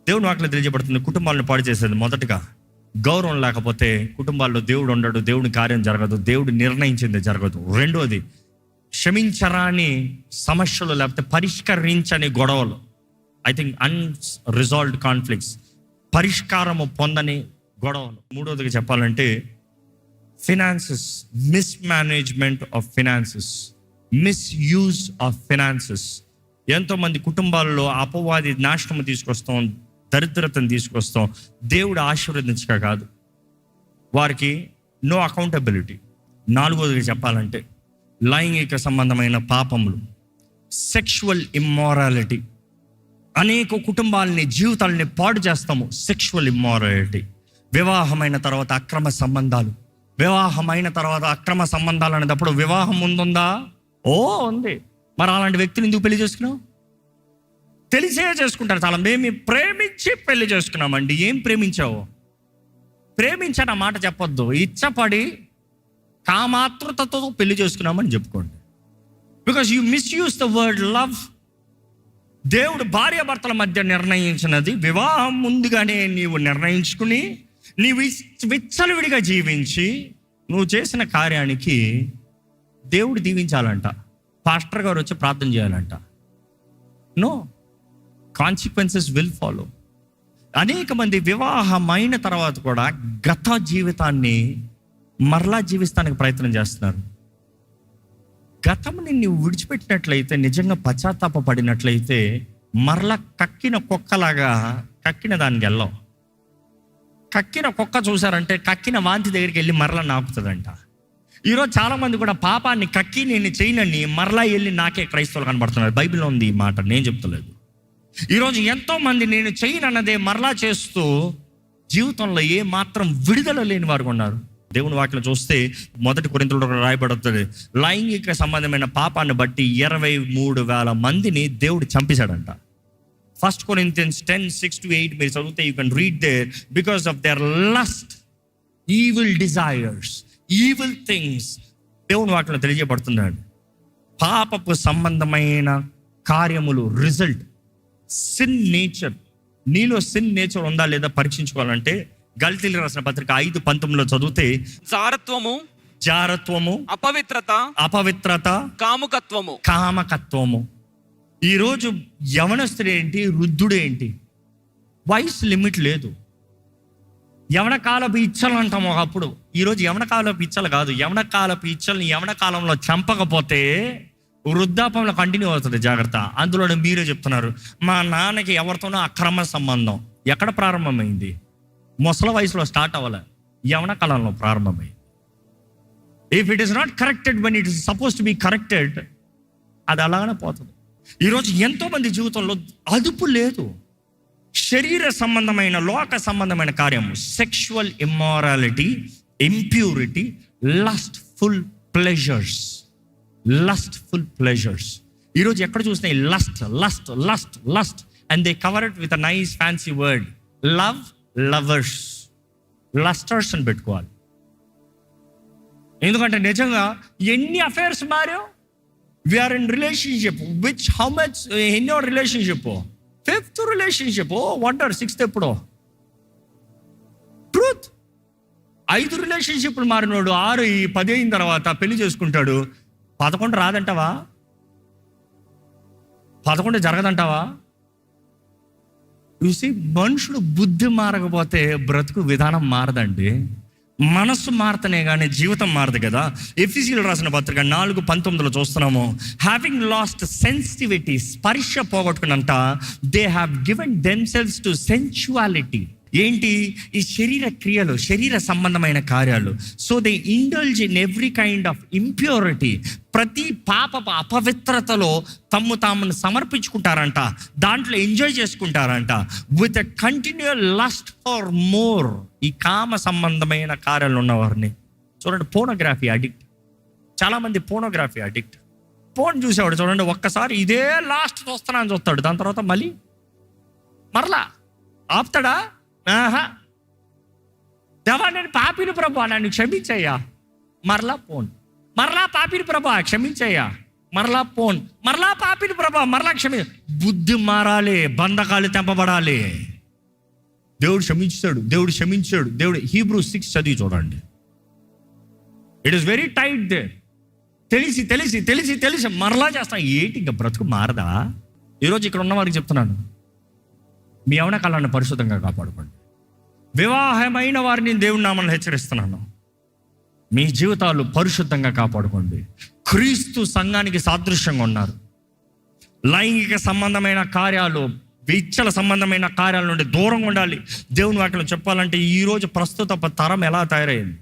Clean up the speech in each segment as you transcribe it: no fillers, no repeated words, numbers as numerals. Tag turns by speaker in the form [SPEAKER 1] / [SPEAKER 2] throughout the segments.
[SPEAKER 1] దేవుని వాక్యం తెలియజేయబడుతుంది. కుటుంబాలను పాడు చేసేది మొదటగా గౌరవం లేకపోతే కుటుంబాల్లో దేవుడు ఉండడు, దేవుని కార్యం జరగదు, దేవుడు నిర్ణయించింది జరగదు. రెండోది క్షమించరాని సమస్యలు లేకపోతే పరిష్కరించని గొడవలు, ఐ థింక్ అన్రిజాల్వ్డ్ కాన్ఫ్లిక్ట్స్, పరిష్కారము పొందని గొడవలు. మూడోదిగా చెప్పాలంటే finances, mismanagement of finances, misuse of finances. ఎంతోమంది కుటుంబాల్లో అపవాది నాశనం తీసుకొస్తాం, దరిద్రతను తీసుకొస్తాం. దేవుడు ఆశీర్వదించక కాదు, వారికి నో అకౌంటబిలిటీ. నాలుగోదిగా చెప్పాలంటే లైంగిక సంబంధమైన పాపములు, సెక్షువల్ ఇమ్మారాలిటీ. అనేక కుటుంబాలని, జీవితాలని పాడు చేస్తాము. Sexual immorality. వివాహమైన తర్వాత అక్రమ సంబంధాలు, వివాహమైన తర్వాత అక్రమ సంబంధాలు అనేటప్పుడు వివాహం ముందుందా? ఉంది. మరి అలాంటి వ్యక్తులు ఎందుకు పెళ్లి చేసుకున్నావు? తెలిసే చేసుకుంటారు చాలా. మేము ప్రేమించి పెళ్లి చేసుకున్నామండి. ఏం ప్రేమించావు? ప్రేమించాను ఆ మాట చెప్పొద్దు. ఇచ్చపడి కామాతృతతో పెళ్లి చేసుకున్నామని చెప్పుకోండి. Because you misuse the word love. దేవుడు భార్యాభర్తల మధ్య నిర్ణయించినది వివాహం ముందుగానే నీవు నిర్ణయించుకుని నీవు విచ్చలవిడిగా జీవించి నువ్వు చేసిన కార్యానికి దేవుడు దీవించాలంట, పాస్టర్ గారు వచ్చి ప్రార్థన చేయాలంట. No, consequences will follow. అనేక మంది వివాహమైన తర్వాత కూడా గత జీవితాన్ని మరలా జీవిస్తానికి ప్రయత్నం చేస్తున్నారు. గతంని నువ్వు విడిచిపెట్టినట్లయితే, నిజంగా పశ్చాత్తాపడినట్లయితే మరలా కక్కిన కుక్కలాగా కక్కిన దానికి వెళ్ళావు. కక్కిన కుక్క చూసారంటే కక్కిన వాంతి దగ్గరికి వెళ్ళి మరలా నాకుతుందంట. ఈరోజు చాలామంది కూడా పాపాన్ని కక్కి నేను చేయనని మరలా వెళ్ళి నాకే క్రైస్తవులు కనబడుతున్నారు. బైబిల్లో ఉంది ఈ మాట, నేను చెప్తలేదు. ఈరోజు ఎంతోమంది నేను చేయనన్నదే మరలా చేస్తూ జీవితంలో ఏ మాత్రం విడుదల లేని వారు ఉన్నారు. దేవుని వాక్యం చూస్తే 1 కొరింథీయులలో రాయబడుతుంది, లైంగిక సంబంధమైన పాపాన్ని బట్టి 23,000 మందిని దేవుడు చంపేశాడంట. 1 Corinthians 10:6-8 మీరు చదివితే you can read there. Because of their lust, evil desires, evil things. దేవుని వాక్యంలో తెలియజేయబడుతున్నాడు. పాపపు సంబంధమైన కార్యములు రిజల్ట్ సిన్ నేచర్. నీలో సిన్ నేచర్ ఉందా లేదా పరీక్షించుకోవాలంటే గల్తీలు రాసిన పత్రిక 5:19 చదివితే జారత్వము, అపవిత్రత, కామకత్వము. ఈరోజు యవనస్తుడేంటి, వృద్ధుడేంటి, వయసు లిమిట్ లేదు. యవనకాలపు ఇచ్చలు అంటాము ఒకప్పుడు. ఈరోజు యవనకాలపు ఇచ్చలు కాదు. యవనకాలపు ఇచ్చల్ని యవనకాలంలో చంపకపోతే వృద్ధాపంలో కంటిన్యూ అవుతుంది. జాగ్రత్త. అందులో మీరే చెప్తున్నారు, మా నాన్నకి ఎవరితోనో అక్రమ సంబంధం. ఎక్కడ ప్రారంభమైంది? ముసలి వయసులో స్టార్ట్ అవ్వాలి, యవన కాలంలో ప్రారంభమైంది. If it is not corrected when it is suppose to be corrected, అది అలాగనే పోతుంది. ఈరోజు ఎంతోమంది జీవితంలో అదుపు లేదు. శరీర సంబంధమైన, లోక సంబంధమైన కార్యము, sexual immorality, impurity, lustful pleasures. ఈరోజు ఎక్కడ చూసినా lust and they cover it with a nice fancy word, lovers, lusters అని పెట్టుకోవాలి. ఎందుకంటే నిజంగా ఎన్ని అఫైర్స్ మారో, we are in relationship which how much ఎన్నో relationship, 5th relationship, wonder 6th ఎప్పుడో. ట్రూత్. 5 రిలేషన్షిప్లు మారినోడు 6, 10 అయిన తర్వాత పెళ్లి చేసుకుంటాడు. 11 రాదంటావా? 11 జరగదంటావా? చూసి మనుషులు బుద్ధి మారకపోతే బ్రతుకు విధానం మారదండి. మనస్సు మారుతనే కానీ జీవితం మారదు కదా. ఎఫెసీయులు రాసిన పత్రిక 4:19 చూస్తున్నాము. హ్యావింగ్ లాస్ట్ సెన్సిటివిటీ, స్పర్శ పోగొట్టుకున్నంత, they have given themselves to sensuality. ఏంటి? ఈ శరీర క్రియలు, శరీర సంబంధమైన కార్యాలు. So they indulge in every kind of impurity. ప్రతి పాపపు అపవిత్రతలో తామును సమర్పించుకుంటారంట, దాంట్లో ఎంజాయ్ చేసుకుంటారంట. With a continual lust for more. ఈ కామ సంబంధమైన కార్యాలు ఉన్నవారిని చూడండి. Pornography addict. చాలామంది పోనోగ్రఫీ అడిక్ట్. పోన్ చూసేవాడు చూడండి, ఒక్కసారి ఇదే లాస్ట్ చూస్తానని చూస్తాడు, దాని తర్వాత మరలా ఆపుతాడా? దేవా నేను పాపిని ప్రభా, నన్ను క్షమించయ్యా. మరలా పోన్. మరలా పాపిని ప్రభా, క్షమించయ్యా. మరలా పోన్. మరలా పాపిని ప్రభా, మరలా బుద్ధి మారాలి, బంధకాలు తెంపబడాలి. దేవుడు క్షమించాడు, దేవుడు క్షమించాడు, దేవుడు. Hebrews 6 చదివి చూడండి. It is very tight they. తెలిసి తెలిసి తెలిసి తెలిసి మరలా చేస్తాం. ఏంటి ఇంకా బ్రతుకు మారదా? ఈరోజు ఇక్కడ ఉన్న వారికి చెప్తున్నాను, మీ యవ్వన కాలాన్ని పరిశుద్ధంగా కాపాడుకోండి. వివాహమైన వారిని దేవుని నామమున హెచ్చరిస్తున్నాను, మీ జీవితాలు పరిశుద్ధంగా కాపాడుకోండి. క్రీస్తు సంఘానికి సాదృశ్యంగా ఉన్నారు. లైంగిక సంబంధమైన కార్యాలు, విచ్చల సంబంధమైన కార్యాల నుండి దూరంగా ఉండాలి. దేవుని వాక్యం చెప్పాలంటే ఈరోజు ప్రస్తుత తరం ఎలా తయారైంది?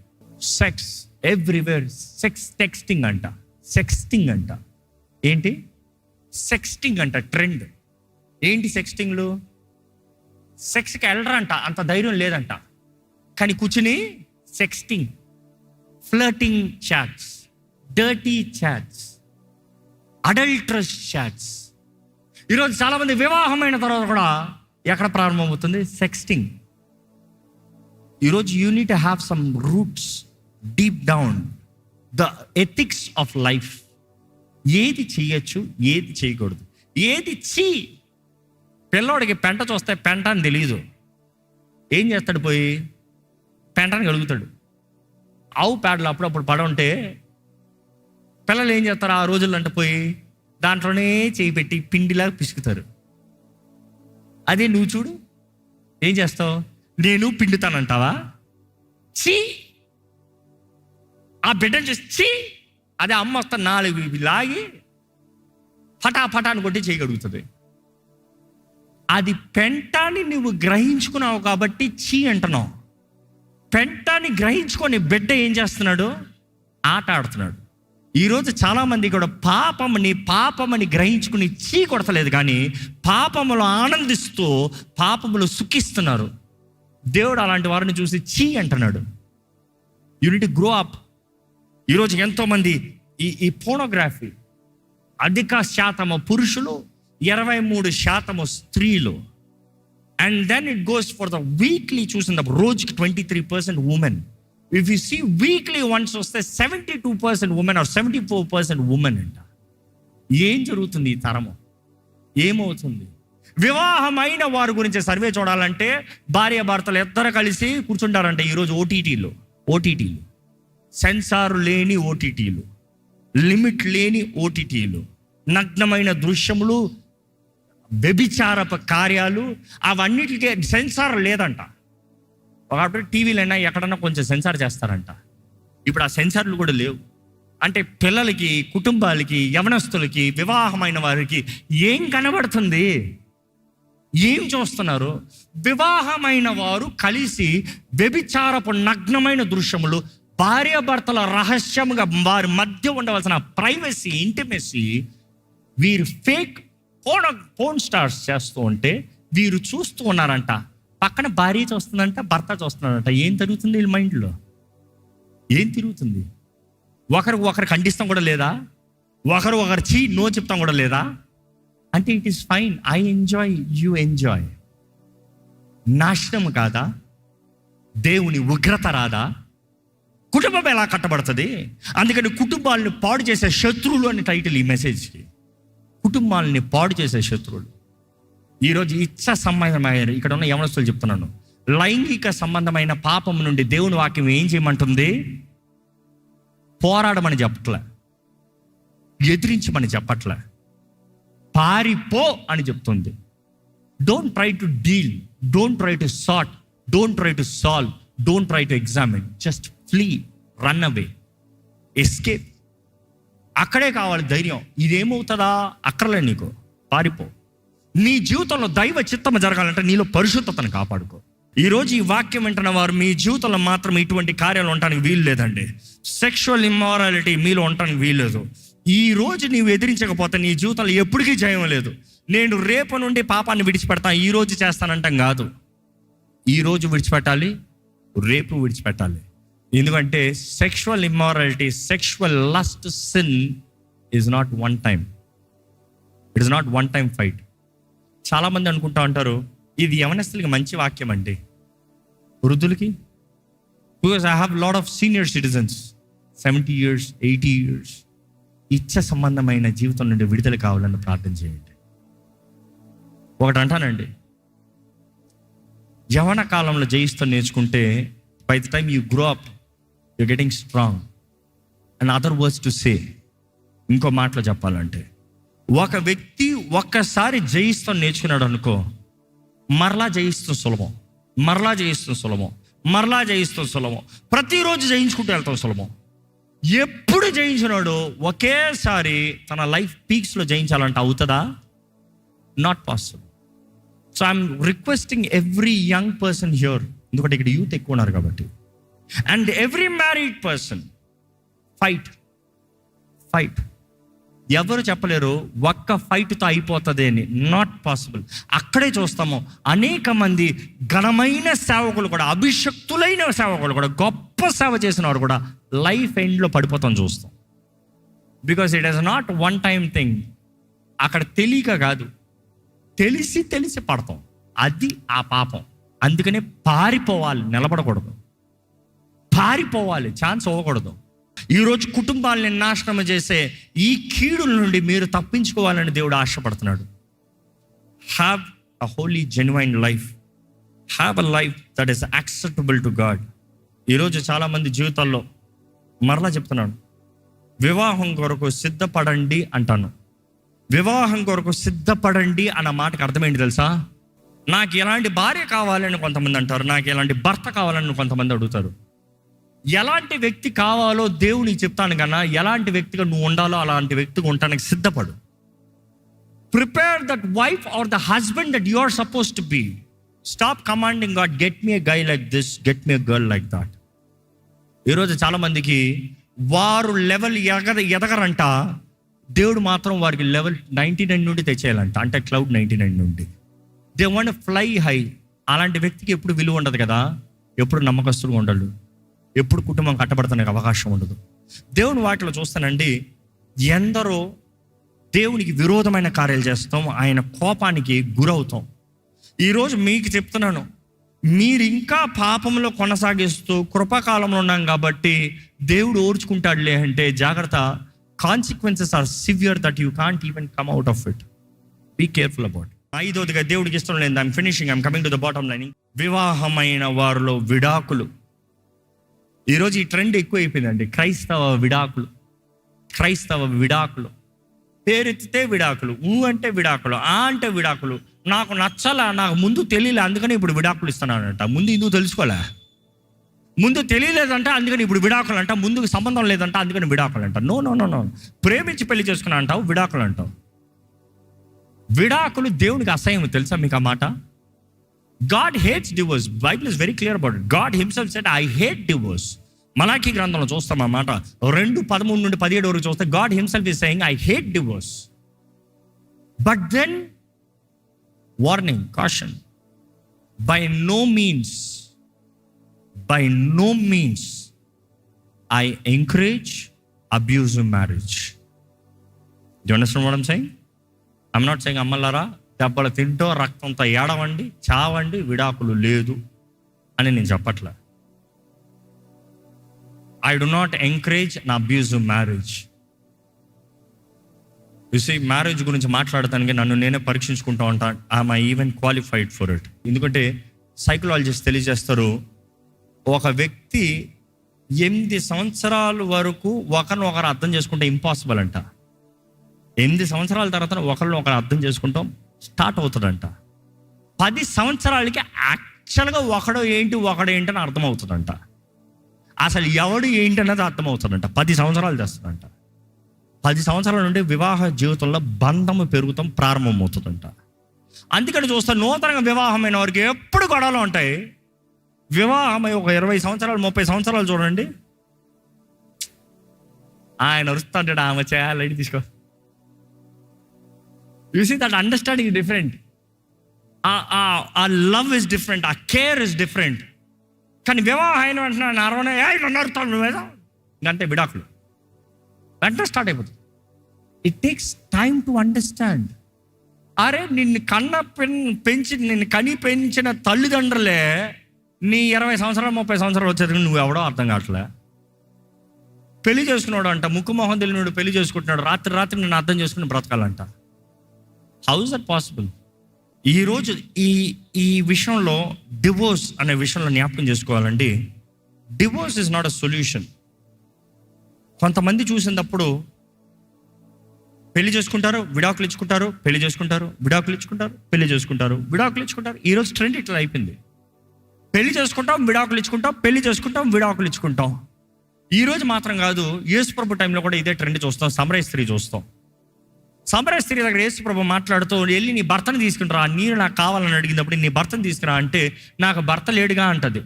[SPEAKER 1] Sex everywhere. సెక్స్ టెక్స్టింగ్ అంట, సెక్స్టింగ్ అంట. ఏంటి సెక్స్టింగ్ అంట? ట్రెండ్ ఏంటి సెక్స్టింగ్లు? సెక్స్కి వెళ్ళరంట, అంత ధైర్యం లేదంట, కానీ కూర్చుని sexting, flirting chats, dirty chats, adulterous chats. ఈరోజు చాలామంది వివాహమైన తర్వాత కూడా ఎక్కడ ప్రారంభమవుతుంది? సెక్స్టింగ్. ఈరోజు you need to have some roots deep down, the ethics of life. ఏది చేయొచ్చు, ఏది చేయకూడదు, ఏది పిల్లోడికి పెంట చూస్తే పెంట అని తెలియదు. ఏం చేస్తాడు? పోయి పెంటని కలుగుతాడు. ఆవు పేడలు అప్పుడప్పుడు పడుంటే పిల్లలు ఏం చేస్తారు ఆ రోజుల్లో అంటే పోయి దాంట్లోనే చేయి పెట్టి పిండిలాగా పిసుకుతారు. అదే నువ్వు చూడు, ఏం చేస్తావు? నేను పిండుతానంటావా? చీ, ఆ బిడ్డను చూసి అదే అమ్మ వస్తా 4 లాగి ఫటాఫటాన్ని కొట్టి చేయగలుగుతుంది. అది పెంటాన్ని నువ్వు గ్రహించుకున్నావు కాబట్టి చీ అంటున్నావు. పెంటాన్ని గ్రహించుకొని బిడ్డ ఏం చేస్తున్నాడు? ఆట ఆడుతున్నాడు. ఈరోజు చాలామంది కూడా పాపమని గ్రహించుకుని చీ కొడతలేదు, కానీ పాపములో ఆనందిస్తూ పాపములో సుఖిస్తున్నారు. దేవుడు అలాంటి వారిని చూసి చీ అంటున్నాడు. Unit grow up. ఈరోజు ఎంతోమంది ఈ పోర్నోగ్రఫీ, అధిక శాతము పురుషులు, 23% స్త్రీలు. And then it goes for the weekly చూసిన రోజుకి 23% women. If you see weekly once వస్తే 72% ఉమెన్ ఆర్ 74% ఉమెన్ అంట. ఏం జరుగుతుంది ఈ తరము? ఏమవుతుంది? వివాహమైన వారి గురించి సర్వే చూడాలంటే భార్య భర్తలు ఇద్దరు కలిసి కూర్చుంటారంట ఈరోజు. ఓటీటీలు, సెన్సార్ లేని ఓటీటీలు, లిమిట్ లేని ఓటీటీలు, నగ్నమైన దృశ్యములు, వ్యభిచారపు కార్యాలు, అవన్నిటికీ సెన్సార్ లేదంట. ఒకప్పుడు టీవీలైనా ఎక్కడన్నా కొంచెం సెన్సార్ చేస్తారంట. ఇప్పుడు ఆ సెన్సార్లు కూడా లేవు. అంటే పిల్లలకి, కుటుంబాలకి, యవనస్తులకి, వివాహమైన వారికి ఏం కనబడుతుంది? ఏం చూస్తున్నారు? వివాహమైన వారు కలిసి వ్యభిచారపు నగ్నమైన దృశ్యములు, భార్యాభర్తల రహస్యముగా వారి మధ్య ఉండవలసిన ప్రైవసీ, ఇంటిమెసీ, వీరు ఫేక్ ఫోన్ స్టార్స్ చేస్తూ ఉంటే వీరు చూస్తూ ఉన్నారంట. పక్కన భార్య చూస్తుందంట, భర్త చూస్తున్నాడంట. ఏం తిరుగుతుంది వీళ్ళ మైండ్లో? ఏం తిరుగుతుంది? ఒకరు ఖండిస్తాం కూడా లేదా? ఒకరు చీ నో చెప్తాం కూడా లేదా? అంటే it is fine, I enjoy, you enjoy. నాశనం కాదా? దేవుని ఉగ్రత రాదా? కుటుంబం ఎలా కట్టబడుతుంది? అందుకని కుటుంబాలను పాడు చేసే శత్రువులు అని టైటిల్ ఈ మెసేజ్కి. కుటుంబాలని పాడు చేసే శత్రువులు. ఈరోజు ఇచ్చ సంబంధమైన, ఇక్కడ ఉన్న యవనస్తులు చెప్తున్నాను, లైంగిక సంబంధమైన పాపం నుండి దేవుని వాక్యం ఏం చేయమంటుంది? పోరాడమని చెప్పట్లే, ఎదిరించమని చెప్పట్లే, పారిపో అని చెప్తుంది. Don't try to deal, don't try to sort, don't try to solve, don't try to examine, just flea, run away, escape. అక్కడే కావాలి ధైర్యం. ఇదేమవుతుందా? అక్కర్లే నీకు, పారిపో. నీ జీవితంలో దైవ చిత్తము జరగాలంటే నీలో పరిశుద్ధతను కాపాడుకో. ఈరోజు ఈ వాక్యం వింటున్న వారు మీ జీవితంలో మాత్రం ఇటువంటి కార్యాలు ఉండటానికి వీలు లేదండి. సెక్షువల్ ఇమ్మారాలిటీ మీలో ఉండటానికి వీలు లేదు. ఈ రోజు నీవు ఎదిరించకపోతే నీ జీవితంలో ఎప్పటికీ జయం లేదు. నేను రేపు నుండి పాపాన్ని విడిచిపెడతాను, ఈ రోజు చేస్తానంటాం కాదు. ఈ రోజు విడిచిపెట్టాలి, రేపు విడిచిపెట్టాలి. ఎందుకంటే sexual immorality, sexual lust, sin is not one time. It is not one time fight. చాలామంది అనుకుంటా ఉంటారు ఇది యవనస్తులకి మంచి వాక్యం అండి, వృద్ధులకి. Because I have lot of senior citizens, 70 years, 80 years. ఇచ్చ సంబంధమైన జీవితం నుండి విడుదల కావాలని ప్రార్థన చేయండి. ఒకటి అంటానండి, యవన కాలంలో జయిస్తూ నేర్చుకుంటే by the time you grow up you getting strong. And other words to say, ఇంకో మాటలో చెప్పాలంటే, ఒక వ్యక్తి ఒక్కసారి జయిస్తూ నేర్చుకున్నాడు అనుకో, మరలా జయిస్తూ సులభం, మరలా జయిస్తూ సులభం, మరలా జయిస్తూ సులభం, ప్రతిరోజు జయించుకుంటూ వెళ్తాం సులభం. ఎప్పుడు జయించినాడు ఒకేసారి తన లైఫ్ పీక్స్లో జయించాలంటే అవుతుందా? Not possible. So I'm requesting every young person here, ఎందుకంటే ఇక్కడ యూత్ ఎక్కువ ఉన్నారు కాబట్టి, and every married person, fight. ఎవరు చెప్పలేరు ఒక్క ఫైట్తో అయిపోతుంది అని. Not possible. అక్కడే చూస్తాము అనేక మంది ఘనమైన సేవకులు కూడా, అభిషక్తులైన సేవకులు కూడా, గొప్ప సేవ చేసిన వారు కూడా లైఫ్ ఎండ్లో పడిపోతాం చూస్తాం. Because it is not one time thing. అక్కడ తెలియక కాదు, తెలిసి పడతాం. అది ఆ పాపం. అందుకనే పారిపోవాలి, నిలబడకూడదు. పారిపోవాలి, ఛాన్స్ ఇవ్వకూడదు. ఈరోజు కుటుంబాలని నాశనం చేసే ఈ కీడుల నుండి మీరు తప్పించుకోవాలని దేవుడు ఆశపడుతున్నాడు. Have a holy genuine life, have a life that is acceptable to God. ఈరోజు చాలామంది జీవితాల్లో, మరలా చెప్తున్నాను, వివాహం కొరకు సిద్ధపడండి అంటాను. వివాహం కొరకు సిద్ధపడండి అన్న మాటకు అర్థమేంటి తెలుసా? నాకు ఎలాంటి భార్య కావాలని కొంతమంది అంటారు, నాకు ఎలాంటి భర్త కావాలని కొంతమంది అడుగుతారు. ఎలాంటి వ్యక్తి కావాలో దేవునికి చెప్తాను కన్నా, ఎలాంటి వ్యక్తిగా నువ్వు ఉండాలో అలాంటి వ్యక్తిగా ఉండడానికి సిద్ధపడు. Prepare that wife or the husband that you are suppose to be. Stop commanding God, get me a guy like this, get me a girl like that. ఈరోజు చాలామందికి వారు లెవెల్ ఎదగరంట, దేవుడు మాత్రం వారికి లెవెల్ 99 నుండి తెచ్చేయాలంట, అంటే క్లౌడ్ 99 నుండి. They want fly high. అలాంటి వ్యక్తికి ఎప్పుడు విలువ ఉండదు కదా, ఎప్పుడు నమ్మకస్తులుగా ఉండడు, ఎప్పుడు కుటుంబం కట్టబడతానికి అవకాశం ఉండదు. దేవుని వాటిలో చూస్తానండి, ఎందరో దేవునికి విరోధమైన కార్యాలు చేస్తాం, ఆయన కోపానికి గురవుతాం. ఈరోజు మీకు చెప్తున్నాను, మీరు ఇంకా పాపంలో కొనసాగిస్తూ కృపాకాలంలో ఉన్నాం కాబట్టి దేవుడు ఓర్చుకుంటాడులే అంటే జాగ్రత్త. Consequences are severe that you can't even come out of it. Be careful about. ఐదోదిగా దేవుడికి ఇష్టం లేదు, I'm finishing, I'm coming to the bottom line. వివాహమైన వారిలో విడాకులు. ఈరోజు ఈ ట్రెండ్ ఎక్కువ అయిపోయిందండి. క్రైస్తవ విడాకులు, పేరెత్తితే విడాకులు, అంటే విడాకులు, అంటే విడాకులు. నాకు నచ్చలా, నాకు ముందు తెలియలే, అందుకని ఇప్పుడు విడాకులు ఇస్తున్నానంట. ముందు ఇందుకు తెలుసుకోలే, ముందు తెలియలేదంట, అందుకని ఇప్పుడు విడాకులు అంట. ముందుకు సంబంధం లేదంట, అందుకని విడాకులు అంట. నో. ప్రేమించి పెళ్లి చేసుకున్నా అంటావు, విడాకులు అంటావు. విడాకులు దేవునికి అసహ్యం, తెలుసా మీకు ఆ మాట? God hates divorce. Bible is very clear about it. God himself said I hate divorce. Malachi గ్రంథంలో చూస్తాం ఆ మాట. 2:13 నుండి 17 వరకు చూస్తే God himself is saying I hate divorce. But then warning, caution, by no means I encourage abusive marriage. Do you understand what I'm saying? I'm not saying అమ్మలారా దెబ్బలు తింటూ రక్తంతో ఏడవండి, చావండి, విడాకులు లేదు అని నేను చెప్పట్లే. I do not encourage an abusive marriage. You see, marriage గురించి మాట్లాడటానికి నన్ను నేనే పరీక్షించుకుంటూ ఉంటాను. I'm even qualified for it. ఎందుకంటే సైకలాజిస్ట్ తెలియజేస్తారు, ఒక వ్యక్తి 8 సంవత్సరాల వరకు ఒకరినొకరు అర్థం చేసుకుంటే ఇంపాసిబుల్ అంట. 8 సంవత్సరాల తర్వాత ఒకరినొకరు అర్థం చేసుకుంటాం స్టార్ట్ అవుతుందంట. 10 సంవత్సరాలకి యాక్చువల్గా ఒకడు ఏంటని అర్థమవుతుందంట. అసలు ఎవడు ఏంటన్నది అర్థమవుతుందంట. 10 సంవత్సరాలు చేస్తుందంట. 10 సంవత్సరాల నుండి వివాహ జీవితంలో బంధము పెరుగుతాం ప్రారంభమవుతుందంట. అందుకని చూస్తే నూతనంగా వివాహమైన వారికి ఎప్పుడు గొడవలు ఉంటాయి. వివాహమై ఒక 20 సంవత్సరాలు 30 సంవత్సరాలు చూడండి, ఆయన అరుస్తుంటాడు, ఆమె చేయాలని తీసుకో. You see that understanding is different. ఆ లవ్ ఇస్ డిఫరెంట్, ఆ కేర్ ఇస్ డిఫరెంట్. కానీ వివాహం అయిన వెంటనే నన్ను అరుతాడు నువ్వేదో ఇంకంటే విడాకులు వెంటనే స్టార్ట్ అయిపోతుంది. It takes time to understand. అరే నిన్ను పెంచిన తల్లిదండ్రులే నీ 20 సంవత్సరాలు 30 సంవత్సరాలు వచ్చేది నువ్వు ఎవడో అర్థం కావట్లే. పెళ్లి చేసుకున్నాడు అంట, ముక్కు మొహం తెలియనాడు పెళ్లి చేసుకుంటున్నాడు, రాత్రి నిన్ను అర్థం చేసుకుని బ్రతకాలంట. How is that possible? ఈరోజు ఈ ఈ విషయంలో డివోర్స్ అనే విషయంలో జ్ఞాపకం చేసుకోవాలండి. Divorce is not a solution. కొంతమంది చూసినప్పుడు పెళ్లి చేసుకుంటారు, విడాకులు ఇచ్చుకుంటారు, పెళ్లి చేసుకుంటారు, విడాకులు ఇచ్చుకుంటారు, పెళ్లి చేసుకుంటారు, విడాకులు ఇచ్చుకుంటారు. ఈరోజు ట్రెండ్ ఇట్లా అయిపోయింది. పెళ్లి చేసుకుంటాం, విడాకులు ఇచ్చుకుంటాం, పెళ్లి చేసుకుంటాం, విడాకులు ఇచ్చుకుంటాం. ఈరోజు మాత్రం కాదు, యేసుప్రభు టైంలో కూడా ఇదే ట్రెండ్ చూస్తాం. సమరయ స్త్రీ చూస్తాం. సమరయ స్త్రీ దగ్గర యేసుప్రభు మాట్లాడుతూ, వెళ్ళి నీ భర్తను తీసుకుంటారా, నీరు నాకు కావాలని అడిగినప్పుడు నీ భర్తను తీసుకురా అంటే, నాకు భర్త లేడుగా అంటది.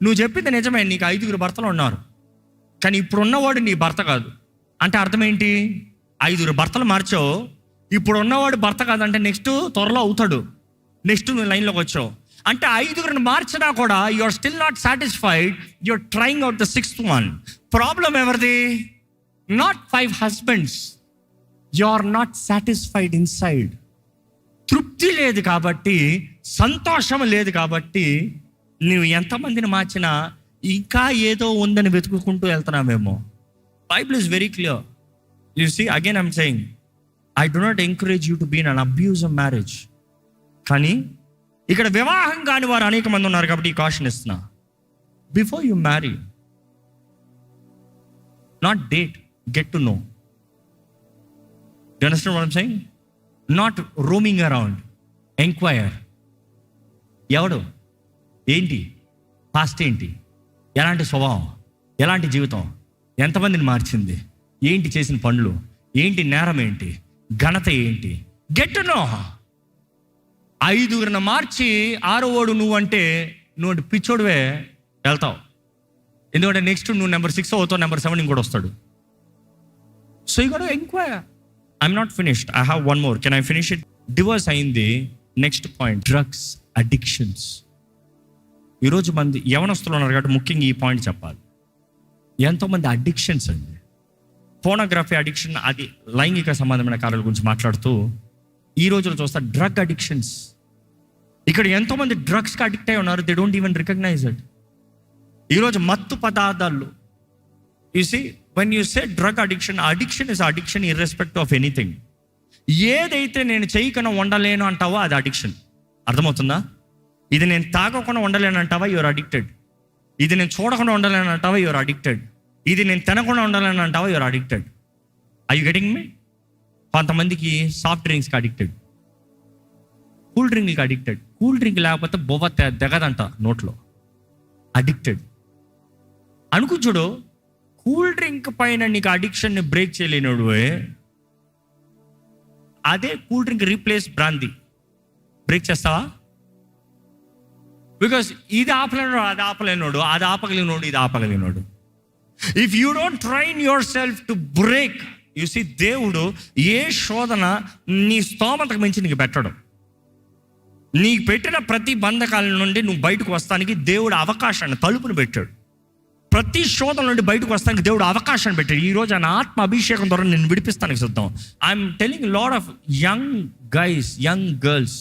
[SPEAKER 1] నువ్వు చెప్పింది నిజమే, నీకు 5 భర్తలు ఉన్నారు, కానీ ఇప్పుడు ఉన్నవాడు నీ భర్త కాదు అంటే అర్థం ఏంటి? 5 భర్తలు మార్చావు, ఇప్పుడు ఉన్నవాడు భర్త కాదంటే నెక్స్ట్ త్వరలో అవుతాడు, నెక్స్ట్ నువ్వు లైన్లోకి వచ్చావు అంటే 5 మార్చినా కూడా you are still not satisfied. You are trying out the 6th one. Problem ఎవరిది? Not 5 husbands. You are not satisfied inside. తృప్తి లేదు కాబట్టి, సంతోషం లేదు కాబట్టి, నువ్వు ఎంతమందిని మార్చినా ఇంకా ఏదో ఉందని వెతుక్కుంటూ వెళ్తున్నామేమో. Bible is very clear. You see, again I'm saying, I do not encourage you to be in an abusive marriage. కానీ ఇక్కడ వివాహం కాని వారు అనేక మంది ఉన్నారు కాబట్టి ఈ కాషన్ ఇస్తున్నా. Before you marry, not date, get to know. You understand what I'm saying? Not roaming around, enquire. ఎవడు, ఏంటి, పాస్ట్ ఏంటి, ఎలాంటి స్వభావం, ఎలాంటి జీవితం, ఎంతమందిని మార్చింది, ఏంటి చేసిన పనులు ఏంటి, నేరం ఏంటి, ఘనత ఏంటి, గెట్ టు నో. 5 మార్చి 6వ నువ్వు అంటే నువ్వు పిచ్చోడువే వెళ్తావు. ఎందుకంటే నెక్స్ట్ నువ్వు నెంబర్ 6 అవుతావు, నెంబర్ 7 ఇంకోటి వస్తాడు. So you got to enquire. I'm not finished, I have one more. Can I finish it? Divorce అయింది. Next point, drugs addictions. ఈరోజు మంది యవనస్తులు ఉన్నారు కాబట్టి ముఖ్యంగా ఈ పాయింట్ చెప్పాలి. ఎంతోమంది అడిక్షన్స్ అండి. పోనోగ్రఫీ అడిక్షన్, అది లైంగిక సంబంధమైన కార్యాల గురించి మాట్లాడుతూ ఈ రోజులో చూస్తా డ్రగ్ అడిక్షన్స్. ఇక్కడ ఎంతోమంది డ్రగ్స్కి అడిక్ట్ అయి ఉన్నారు, they don't even recognize it. ఈరోజు మత్తు పదార్థాలు, you see, when you say drug addiction, addiction is addiction irrespect of anything. ఏదైతే నేను చేయకుండా ఉండలేను అంటావో అది అడిక్షన్. అర్థమవుతుందా? ఇది నేను తాగకుండా ఉండలేను అంటావా, యువర్ అడిక్టెడ్. ఇది నేను చూడకుండా ఉండలేను అంటావా, యువర్ అడిక్టెడ్. ఇది నేను తినకుండా ఉండలేను అంటావా, your addicted. I you getting me? కొంతమందికి సాఫ్ట్ డ్రింక్స్కి అడిక్టెడ్, కూల్ డ్రింక్కి అడిక్టెడ్. కూల్ డ్రింక్ లేకపోతే బొవ్వ దిగదంట నోట్లో, అడిక్టెడ్. అనుకుంటుడు, కూల్ డ్రింక్ పైన నీకు అడిక్షన్ని బ్రేక్ చేయలేనోడు, అదే cool drink replace brandy break చేస్తావా? బికాస్ ఇది ఆపలేనోడు, అది ఆపలేనోడు, అది ఆపగలిగినోడు, ఇది ఆపగలిగినోడు. If you don't train yourself to break, you see, దేవుడు ఏ శోధన నీ స్తోమతకు మించి నీకు పెట్టడం. నీకు పెట్టిన ప్రతి బంధకాల నుండి నువ్వు బయటకు వస్తానికి దేవుడు అవకాశాన్ని, తలుపును పెట్టాడు. ప్రతి శోధన నుండి బయటకు వస్తానికి దేవుడు అవకాశాన్ని పెట్టాడు. ఈరోజు ఆయన ఆత్మ అభిషేకం ద్వారా నేను విడిపిస్తానికి సిద్ధం. I'm telling lot of young guys, young girls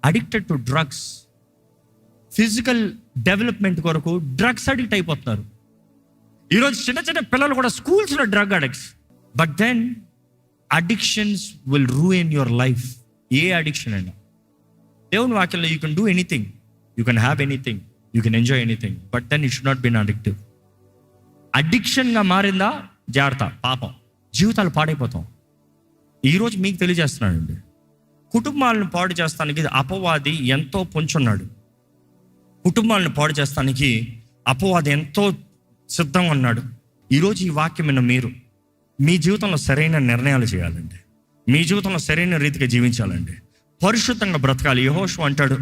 [SPEAKER 1] addicted to drugs. Physical development కొరకు డ్రగ్స్ అడిక్ట్ అయిపోతున్నారు. ఈరోజు చిన్న చిన్న పిల్లలు కూడా స్కూల్స్లో drug addicts. But then addictions will ruin your life. ఏ అడిక్షన్ అయినా దేవుని వాక్యంలో you can do anything, you can have anything, you can enjoy anything, but then it should not been addictive. అడిక్షన్గా మారిందా జాగ్రత్త, పాపం, జీవితాలు పాడైపోతాం. ఈరోజు మీకు తెలియజేస్తున్నానండి, కుటుంబాలను పాడు చేస్తానికి అపవాది ఎంతో పొంచున్నాడు. కుటుంబాలను పాడు చేస్తానికి అపవాది ఎంతో సిద్ధంగా ఉన్నాడు. ఈరోజు ఈ వాక్యం విన్న మీరు మీ జీవితంలో సరైన నిర్ణయాలు చేయాలండి. మీ జీవితంలో సరైన రీతిగా జీవించాలండి. పరిశుద్ధంగా బ్రతకాలి. యెహోషువ అంటాడు,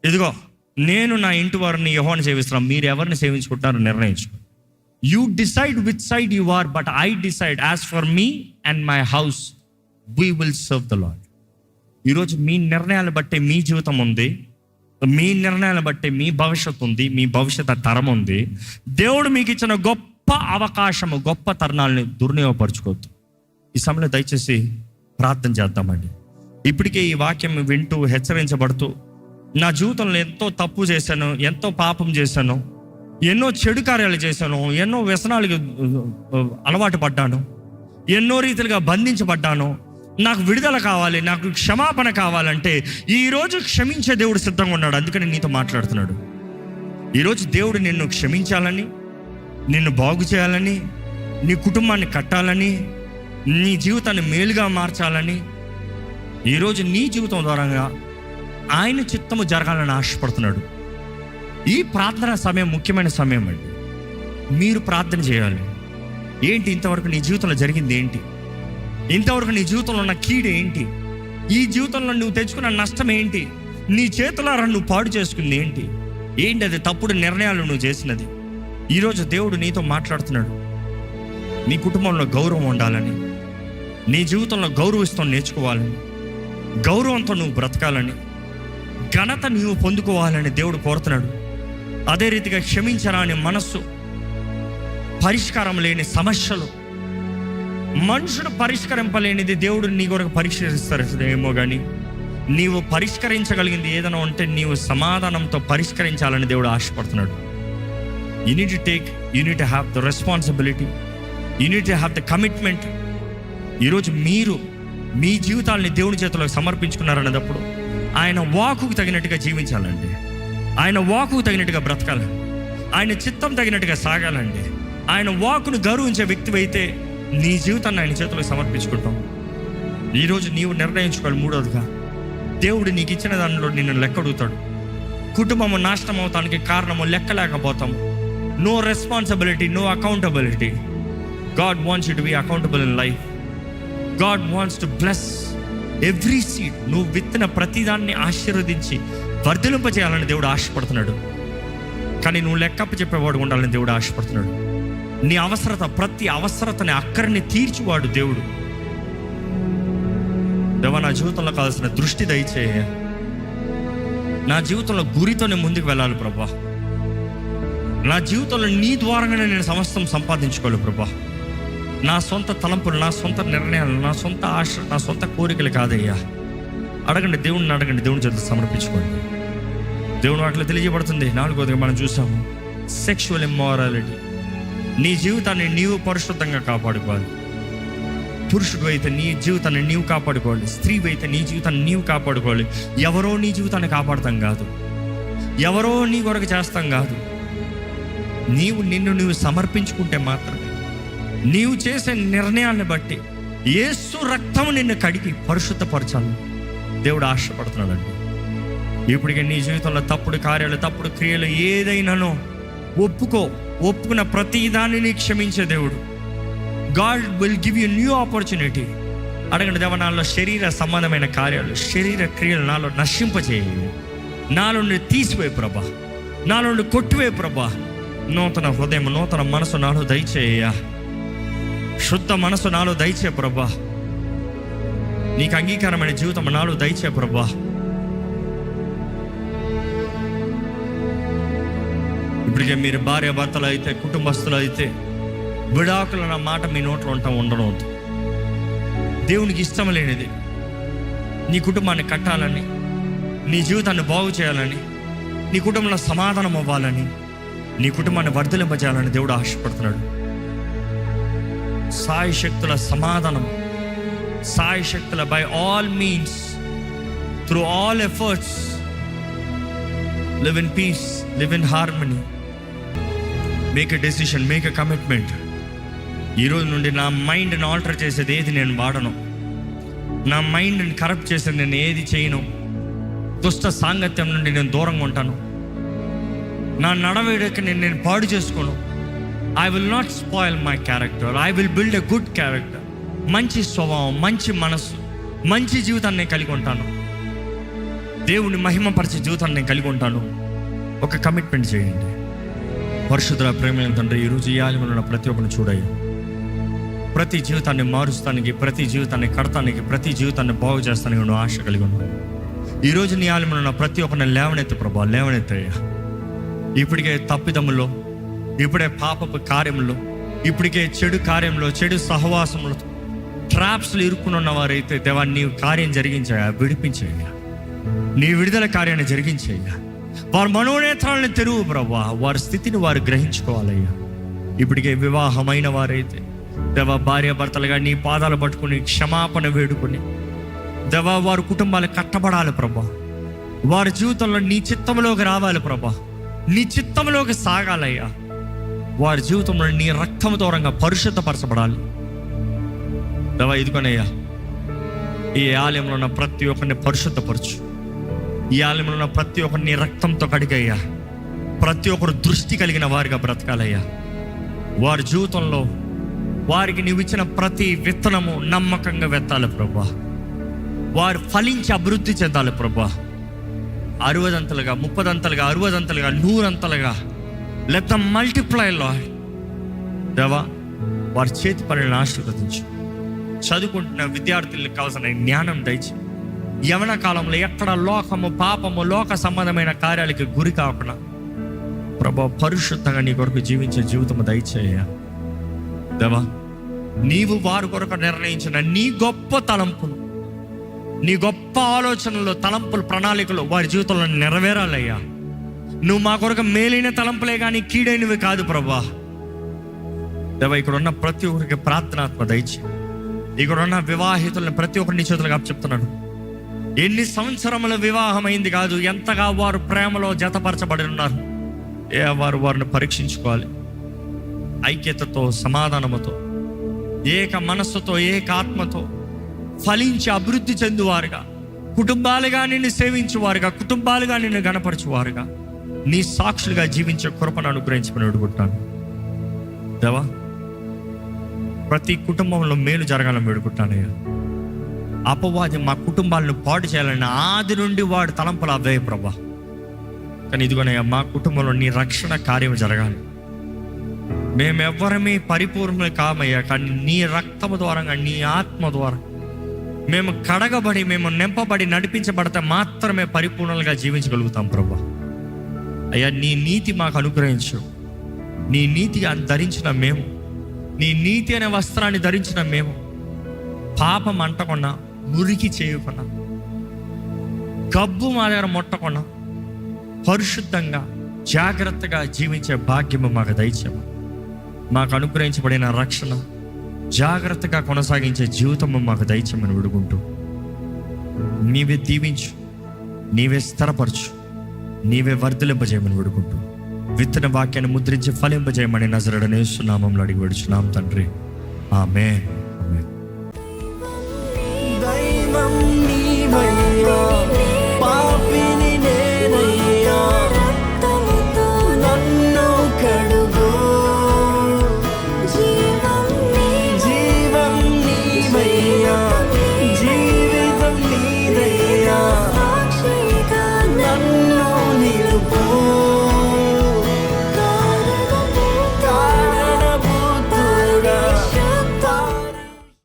[SPEAKER 1] ఇదిగో నేను నా ఇంటి వారిని యెహోవాను సేవిస్తున్నాను, మీరు ఎవరిని సేవించుకుంటున్నారో నిర్ణయించుకో. You decide which side you are, but I decide, as for me and my house we will serve the lord. ఈరోజు మీ నిర్ణయాలు బట్టే మీ జీవితం ఉంది, మీ నిర్ణయాలు బట్టే మీ భవిష్యత్తు ఉంది, మీ భవిష్యత్ తరం ఉంది. దేవుడు మీకు ఇచ్చిన గొప్ప అవకాశము, గొప్ప తరుణాలని దుర్వినియోగపరచుకోవద్దు. ఈ సమయంలో దయచేసి ప్రార్థన చేద్దామండి. ఇప్పటికే ఈ వాక్యం వింటూ హెచ్చరించబడుతూ, నా జీవితంలో ఎంతో తప్పు చేశాను, ఎంతో పాపం చేశాను, ఎన్నో చెడు కార్యాలు చేశాను, ఎన్నో వ్యసనాలకు అలవాటు పడ్డాను, ఎన్నో రీతిలుగా బంధించబడ్డాను, నాకు విడుదల కావాలి, నాకు క్షమాపణ కావాలంటే ఈరోజు క్షమించే దేవుడు సిద్ధంగా ఉన్నాడు. అందుకని నీతో మాట్లాడుతున్నాడు. ఈరోజు దేవుడు నిన్ను క్షమించాలని, నిన్ను బాగు చేయాలని, నీ కుటుంబాన్ని కట్టాలని, నీ జీవితాన్ని మేలుగా మార్చాలని, ఈరోజు నీ జీవితం ద్వారా ఆయన చిత్తము జరగాలని ఆశపడుతున్నాడు. ఈ ప్రార్థన సమయం ముఖ్యమైన సమయం అండి. మీరు ప్రార్థన చేయాలి. ఏంటి ఇంతవరకు నీ జీవితంలో జరిగింది ఏంటి? ఇంతవరకు నీ జీవితంలో ఉన్న కీడు ఏంటి? ఈ జీవితంలో నువ్వు తెచ్చుకున్న నష్టం ఏంటి? నీ చేతులారా నువ్వు పాడు చేసుకుంది ఏంటి? ఏంటి అది తప్పుడు నిర్ణయాలు నువ్వు చేసినది? ఈరోజు దేవుడు నీతో మాట్లాడుతున్నాడు. నీ కుటుంబంలో గౌరవం ఉండాలని, నీ జీవితంలో గౌరవిస్తాం నేర్చుకోవాలని, గౌరవంతో నువ్వు బ్రతకాలని, ఘనత నువ్వు పొందుకోవాలని దేవుడు కోరుతున్నాడు. అదే రీతిగా క్షమించరాని మనస్సు, పరిష్కారం లేని సమస్యలు, మనుషుడు పరిష్కరింపలేనిది దేవుడు నీ కొరకు పరిష్కరిస్తారు ఏమో కానీ, నీవు పరిష్కరించగలిగింది ఏదైనా ఉంటే నీవు సమాధానంతో పరిష్కరించాలని దేవుడు ఆశపడుతున్నాడు. You need to take, you need to have the responsibility, you need to have the commitment. ఈరోజు మీరు మీ జీవితాలని దేవుని చేతులకు సమర్పించుకున్నారన్నప్పుడు ఆయన వాకుకు తగినట్టుగా జీవించాలండి. ఆయన వాకుకు తగినట్టుగా బ్రతకాలండి. ఆయన చిత్తం తగినట్టుగా సాగాలండి. ఆయన వాకును గౌరవించే వ్యక్తి అయితే నీ జీవితాన్ని ఆయన చేతులకు సమర్పించుకుంటాం. ఈరోజు నీవు నిర్ణయించుకోవాలి. మూడోదిగా, దేవుడు నీకు ఇచ్చిన దానిలో నిన్ను లెక్క అడుగుతాడు. కుటుంబము నాశనం అవటానికి కారణము లెక్కలేకపోతాం. No responsibility, no accountability. God wants you to be accountable in life. God wants to bless every seed. నువ్వు విత్తిన ప్రతిదాన్ని ఆశీర్వదించి వర్ధిలింపజేయాలని దేవుడు ఆశపడుతున్నాడు. కానీ నువ్వు లెక్కప్ప చెప్పేవాడు ఉండాలని దేవుడు ఆశపడుతున్నాడు. నీ అవసరత, ప్రతి అవసరతని అక్కడిని తీర్చివాడు దేవుడు. దేవా, నా జీవితంలో కావాల్సిన దృష్టి దయచేయ. నా జీవితంలో గురితోనే ముందుకు వెళ్ళాలి ప్రభా. నా జీవితంలో నీ ద్వారానే నేను సమస్తం సంపాదించుకోవాలి ప్రభా. నా సొంత తలంపులు, నా సొంత నిర్ణయాలు, నా సొంత ఆశ, నా సొంత కోరికలు కాదయ్యా. అడగండి, దేవుడిని అడగండి, దేవుని చేత సమర్పించుకోండి. దేవుని వాటిలో తెలియజేయబడుతుంది. నాలుగోదిగా మనం చూసాము, సెక్షువల్ ఇమ్మారాలిటీ. నీ జీవితాన్ని నీవు పరిశుద్ధంగా కాపాడుకోవాలి. పురుషుడు అయితే నీ జీవితాన్ని నీవు కాపాడుకోవాలి. స్త్రీ అయితే నీ జీవితాన్ని నీవు కాపాడుకోవాలి. ఎవరో నీ జీవితాన్ని కాపాడుతాం కాదు, ఎవరో నీ కొరకు చేస్తాం కాదు. నిన్ను సమర్పించుకుంటే మాత్రమే, నీవు చేసే నిర్ణయాన్ని బట్టి యేసు రక్తం నిన్ను కడిగి పరిశుద్ధపరచాలి దేవుడు ఆశపడుతున్నాడండి. ఇప్పటికే నీ జీవితంలో తప్పుడు కార్యాలు, తప్పుడు క్రియలు ఏదైనానో ఒప్పుకున్న ప్రతి దానిని క్షమించే దేవుడు. God will give you new opportunity. అడగండి, దేవా, నాలో శరీర సంబంధమైన కార్యాలు, శరీర క్రియలు నాలో నశింపచేయి. నాలో నుండి తీసివేయి ప్రభా, నాలో నుండి కొట్టివేయి ప్రభా. నూతన హృదయం, నూతన మనసు నాలో దయచేయ. శుద్ధ మనసు నాలో దయచే ప్రభా. నీకు అంగీకారమైన జీవితం నాలో దయచే ప్రభా. ఇప్పటికే మీరు భార్య భర్తలు అయితే, కుటుంబస్తులు అయితే, విడాకులు అన్న మాట మీ నోట్లో ఉండవద్దు. దేవునికి ఇష్టం లేనిది నీ కుటుంబాన్ని కట్టాలని, నీ జీవితాన్ని బాగు చేయాలని, నీ కుటుంబంలో సమాధానం అవ్వాలని, నీ కుటుంబాన్ని వర్ధిలింపజేయాలని దేవుడు ఆశపడుతున్నాడు. సాయి శక్తుల సమాధానం, సాయి శక్తుల by all means, through all efforts, live in peace, live in harmony, make a decision, make a commitment. ఈరోజు నుండి నా మైండ్ని ఆల్టర్ చేసేది ఏది నేను వాడను, నా మైండ్ని కరప్ట్ చేసేది నేను ఏది చేయను, దుష్ట సాంగత్యం నుండి నేను దూరంగా ఉంటాను, నా నడవడికి నేను పాడు చేసుకోను. I will not spoil my character, I will build a good character. మంచి స్వభావం, మంచి మనస్సు, మంచి జీవితాన్ని నేను కలిగి ఉంటాను. దేవుని మహిమపరిచే జీవితాన్ని నేను కలిగి ఉంటాను. ఒక కమిట్మెంట్ చేయండి. పరిశుద్ధ ప్రేమ తండ్రి, ఈరోజు ఈ ఆలయంలో ఉన్న ప్రతి ఒక్కరిని చూడయ్యా. ప్రతి జీవితాన్ని మారుస్తానికి, ప్రతి జీవితాన్ని కడతానికి, ప్రతి జీవితాన్ని బాగు చేస్తానికి నువ్వు ఆశ కలిగి ఉన్నావు. ఈరోజు నీ ఆలయంలో ఉన్న ప్రతి ఒక్కరిని లేవనెత్తు ప్రభా, లేవనెత్తయ్యా. ఇప్పటికే తప్పిదములో, ఇప్పుడే పాపపు కార్యంలో, ఇప్పటికే చెడు కార్యంలో, చెడు సహవాసంలో, ట్రాప్స్లో ఇరుక్కుని ఉన్న వారైతే దేవా, నీ కార్యం జరిగించాయా, విడిపించేయ్యా. నీ విడుదల కార్యాన్ని జరిగించేయ్యా. వారి మనోనేత్రాలను తెరువు ప్రభా, వారి స్థితిని వారు గ్రహించుకోవాలయ్యా. ఇప్పటికే వివాహమైన వారైతే, దేవా, భార్యాభర్తలుగా నీ పాదాలు పట్టుకుని క్షమాపణ వేడుకొని దేవా, వారి కుటుంబాలు కట్టబడాలి ప్రభా. వారి జీవితంలో నీ చిత్తంలోకి రావాలి ప్రభా. నీ చిత్తంలోకి సాగాలయ్యా. వారి జీవితంలో నీ రక్తం దూరంగా పరిశుద్ధపరచబడాలి దేవా. ఇదిగోనయ్యా, ఈ ఆలయంలో ఉన్న ప్రతి ఒక్కరిని పరిశుద్ధపరచు. ఈ ఆలయంలో ఉన్న ప్రతి ఒక్కరిని నీ రక్తంతో కడిగయ్యా. ప్రతి ఒక్కరు దృష్టి కలిగిన వారిగా బ్రతకాలయ్యా. వారి జీవితంలో వారికి నీవు ఇచ్చిన ప్రతి విత్తనము నమ్మకంగా వెత్తాలి ప్రభా. వారు ఫలించి అభివృద్ధి చెందాలి ప్రభా. 60 అంతలుగా, 30 అంతలుగా, 60 అంతలుగా, 100 అంతలుగా, లెట్ ద మల్టిప్లై లార్డ్. దేవా, వారి చేతి పనులను ఆశీర్వదించు. చదువుకుంటున్న విద్యార్థులకు కావాల్సిన జ్ఞానం దయచి, యవన కాలంలో ఎక్కడ లోకము, పాపము, లోక సంబంధమైన కార్యాలకి గురి కాకుండా ప్రభా, పరిశుద్ధంగా నీ కొరకు జీవించే జీవితము దయచేయ దేవా. నీవు వారి కొరకు నిర్ణయించిన నీ గొప్ప తలంపులు, నీ గొప్ప ఆలోచనలు, తలంపులు, ప్రణాళికలు వారి జీవితంలో నెరవేరాలయ్యా. నువ్వు మా కొరకు మేలైన తలంపులే కానీ కీడైనవి కాదు ప్రభా. దేవా, ఇక్కడ ఉన్న ప్రతి ఒక్కరికి ప్రార్థనాత్మ దయచి, ఇక్కడ ఉన్న వివాహితులను ప్రతి ఒక్కరిని చేతులుగా చెప్తున్నాను. ఎన్ని సంవత్సరముల వివాహం అయింది కాదు, ఎంతగా వారు ప్రేమలో జతపరచబడి ఉన్నారు. వారిని పరీక్షించుకోవాలి. ఐక్యతతో, సమాధానముతో, ఏక మనస్సుతో, ఏక ఆత్మతో ఫలించి అభివృద్ధి చెందువారుగా, కుటుంబాలుగా నిన్ను సేవించువారుగా, కుటుంబాలుగా నిన్ను గణపరచువారుగా, నీ సాక్షులుగా జీవించే కృపను అనుగ్రహించమని వేడుకుంటాను దేవా. ప్రతి కుటుంబంలో మేలు జరగాలని వేడుకుంటానయ్యా. అపవాది మా కుటుంబాలను పాడు చేయాలని ఆది నుండి వాడు తలంపులు అవే ప్రభా. కానీ ఇదిగోనయ్యా, మా కుటుంబంలో నీ రక్షణ కార్యం జరగాలి. మేమెవ్వరమే పరిపూర్ణులు కామయ్యా, కానీ నీ రక్తము ద్వారా, నీ ఆత్మ ద్వారా మేము కడగబడి, మేము నింపబడి, నడిపించబడితే మాత్రమే పరిపూర్ణంగా జీవించగలుగుతాం ప్రభా. అయ్యా, నీ నీతి మాకు అనుగ్రహించు. నీ నీతి ధరించిన మేము, నీ నీతి అనే వస్త్రాన్ని ధరించిన మేము పాపం అంటకుండా, మురికి చేయకుండా, గబ్బు మా దగ్గర ముట్టకుండా పరిశుద్ధంగా, జాగ్రత్తగా జీవించే భాగ్యము మాకు దయచేయమా. మాకు అనుగ్రహించబడిన రక్షణ, జాగ్రత్తగా కొనసాగించే జీవితము మాకు దయచేయమని వేడుకుంటూ, నీవే దీవించు, నీవే స్థిరపరచు, నీవే వర్ధలింపజేయమని వేడుకుంటూ, విత్తన వాక్యాన్ని ముద్రించి ఫలింపజేయమని నజరేయుడైన యేసు నామములో అడిగి వేడుచున్నాం తండ్రి. ఆమేన్.